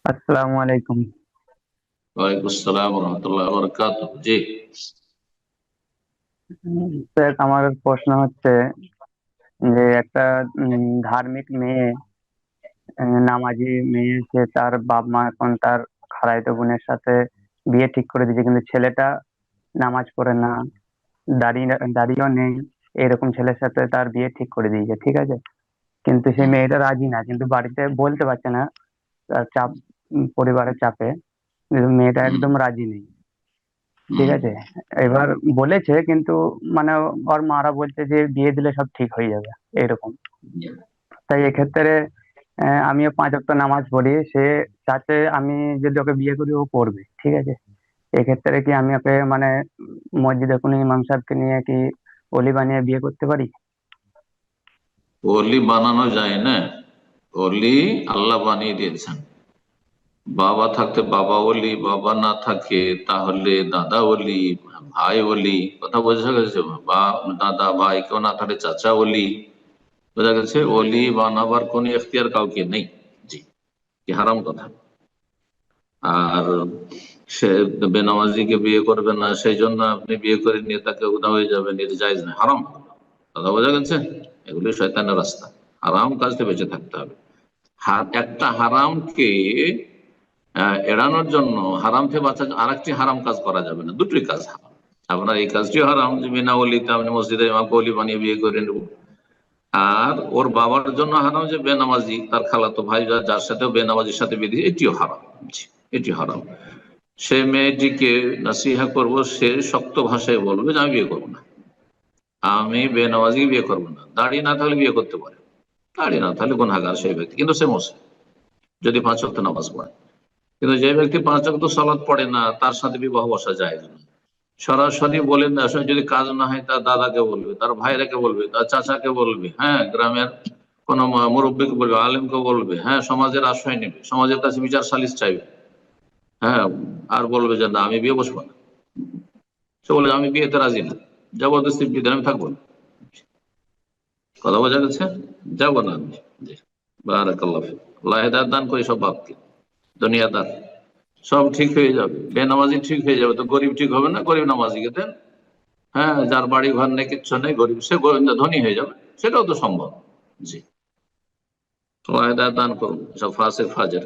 আসসালামু আলাইকুম। ওয়ালাইকুম আসসালাম রহমতুল্লাহ বরকাত। জি। স্যার, আমার প্রশ্ন হচ্ছে যে একটা ধার্মিক মেয়ে, নামাজি মেয়ে, সে তার বাপ মা এখন তার খালাতো বোনের সাথে বিয়ে ঠিক করে দিয়েছে, কিন্তু ছেলেটা নামাজ পড়ে না, দাড়িও নেই। এরকম ছেলের সাথে তার বিয়ে ঠিক করে দিয়েছে, ঠিক আছে। কিন্তু সেই হুম, মেয়েটা রাজি না, কিন্তু বাড়িতে বলতে পারছে না, তার চাপ, পরিবারের চাপে। কিন্তু মেয়েটা হুম, একদম রাজি নেই, ঠিক হুম, আছে। এবার বলেছে, কিন্তু মানে ওর মারা বলছে যে বিয়ে দিলে সব ঠিক হয়ে যাবে, এরকম। হুম। তাই এক্ষেত্রে আমিও 5 ওয়াক্ত নামাজ পড়ি, সে চাচ্ছে আমি যদি ওকে বিয়ে করি ও করবে, ঠিক আছে। এক্ষেত্রে কি আমি ওকে মানে মসজিদে কোনো ইমাম সাহেবকে নিয়ে কি অলি বানিয়ে বিয়ে করতে পারি? অলি বানানো যায় না। অলি আল্লাহ বানিয়ে দিয়েছেন। বাবা থাকতে বাবা অলি, বাবা না থাকে তাহলে দাদা অলি, ভাই অলি। কথা বোঝা গেছে? বা দাদা ভাই কেউ না থাকলে চাচা অলি। বোঝা গেছে? অলি বানাবার কোন এখতিয়ার কাউকে নেই। জি। কি হারাম কথা। আর সে বেনামাজিকে বিয়ে করবে না সেই জন্য আপনি বিয়ে করে নিয়ে তাকে উদা হয়ে যাবেন, এটা জায়েজ না, হারাম। কথা বোঝা গেছে? এগুলি শয়তানের রাস্তা। হারাম কাজ থেকে বেঁচে থাকতে হবে। একটা হারামকে এড়ানোর জন্য, হারাম থেকে বাঁচার জন্য আরেকটি হারাম কাজ করা যাবে না, দুটোই কাজ হারাম। আপনার এই কাজটিও হারাম যে বিনা অলিতে আপনি মসজিদে ইমামকে অলি বানিয়ে বিয়ে করে নেব। আর ওর বাবার জন্য হারাম যে বেনামাজি তার খালাতো ভাই যার সাথেও বেনামাজির সাথে বিধি, এটিও হারাম। জি, এটি হারাম। সে মেয়েটিকে নাসিহা করব, সে শক্ত ভাষায় বলবে যে আমি বিয়ে করবো না, আমি বেনামাজি বিয়ে করবো না। দাড়ি না থাকলে বিয়ে করতে পারে, দাড়ি না থাকলে গুনাহগার সেই ব্যক্তি, কিন্তু সে মুসলিম যদি 5 ওয়াক্ত নামাজ পড়ে। কিন্তু যে ব্যক্তি 5 ওয়াক্ত সালাত পড়ে না তার সাথে বিবাহ বসা যায় না। সরাসরি বলেন না, আসলে যদি কাজ না হয় তার দাদাকে বলবে, তার ভাইরাকে বলবে, তার চাচাকে বলবে, হ্যাঁ, গ্রামের কোন মুরব্বীকে বলবে, আলেমকে বলবে, হ্যাঁ, সমাজের আশ্রয় নেবে, সমাজের কাছে বিচার সালিশ চাইবে। হ্যাঁ। আর বলবে যে না আমি বিয়ে বসবো না। সে বলে আমি বিয়েতে রাজি না, জবরদস্তি বিয়ে আমি থাকবো না। কথা বোঝা গেছে? যাবো না আমি। জি। বারাকাল্লাহ ফিক। আল্লাহ হেদায়েত দান করি সব বাপকে, দুনিয়াদার। সব ঠিক হয়ে যাবে, বেনামাজি ঠিক হয়ে যাবে তো গরিব ঠিক হবে না? গরিব নামাজিকে দেন। হ্যাঁ, যার বাড়ি ঘর নেই, কিচ্ছু নেই, গরিব, সে ধনী হয়ে যাবে, সেটাও তো সম্ভব। জি। আল্লাহ হেদায়েত দান করুন সব ফাসিক ফাজের।